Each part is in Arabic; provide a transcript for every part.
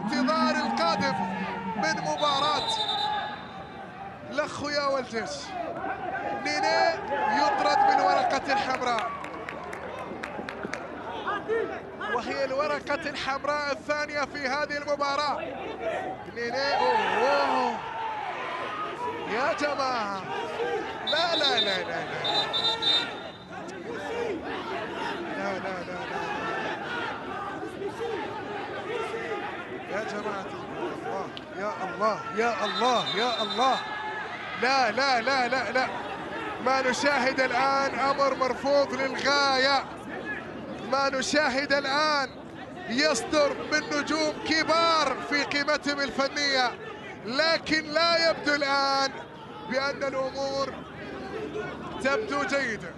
انتظار القادم من مباراة الأخويا والجيش. نيني يطرد بالورقة الحمراء، وهي الورقة الحمراء الثانية في هذه المباراة. نيني أوه يا جماعة، لا لا لا لا لا لا لا لا لا يا جماعة الله، يا الله يا الله يا الله، لا لا لا لا لا. ما نشاهد الآن أمر مرفوض للغاية. ما نشاهد الآن يصدر من نجوم كبار في قيمتهم الفنية، لكن لا يبدو الآن بأن الأمور تبدو جيدة.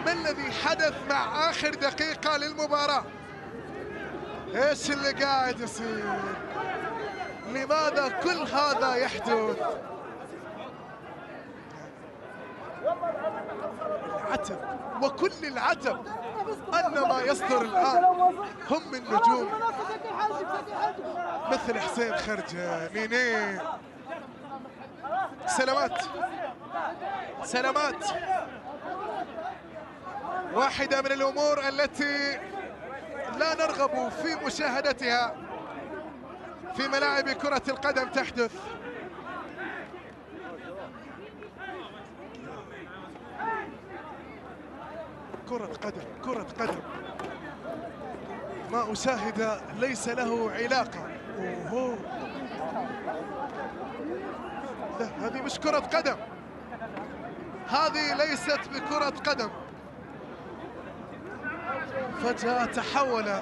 ما الذي حدث مع آخر دقيقة للمباراة؟ ايش اللي قاعد يصير؟ لماذا كل هذا يحدث؟ العتب وكل العتب أن ما يصدر الآن هم من نجوم مثل حسين خرجة. نيني سلامات سلامات. واحدة من الأمور التي لا نرغب في مشاهدتها في ملاعب كرة القدم تحدث. كرة قدم كرة قدم، ما أشاهد ليس له علاقة. أوه. لا، هذه مش كرة قدم، هذه ليست بكرة قدم. فجأة تحول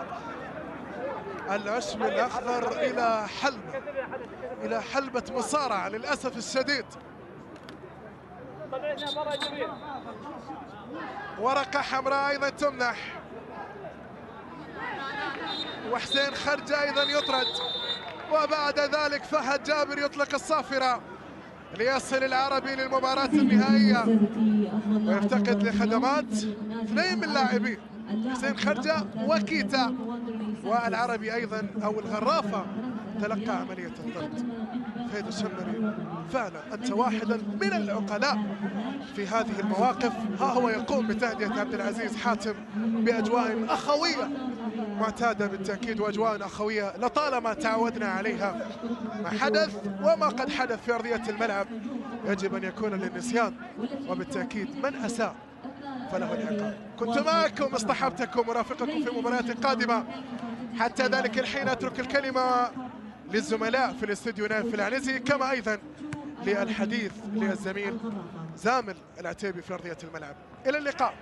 العشب الأخضر إلى حلبة مصارعة للأسف الشديد. ورقة حمراء أيضا تمنح، وحسين خرجة أيضا يطرد، وبعد ذلك فهد جابر يطلق الصافرة ليصل العربي للمباراة النهائية ويفتقد لخدمات اثنين من لاعبين، حسين خرجة وكيتا، والعربي أيضا أو الغرافة تلقى عملية الطرد. فهد الشمري فعلا أنت واحدا من العقلاء في هذه المواقف. ها هو يقوم بتهدئة عبد العزيز حاتم بأجواء أخوية معتادة بالتأكيد، وأجواء أخوية لطالما تعودنا عليها. ما حدث وما قد حدث في أرضية الملعب يجب أن يكون للنسيان، وبالتأكيد من أساء فله العقاب. كنت معكم اصطحبتكم مرافقكم في مباريات قادمة. حتى ذلك الحين أترك الكلمة للزملاء في الاستوديو نايف العنزي، كما أيضا للحديث للزميل زامل العتيبي في أرضية الملعب. إلى اللقاء.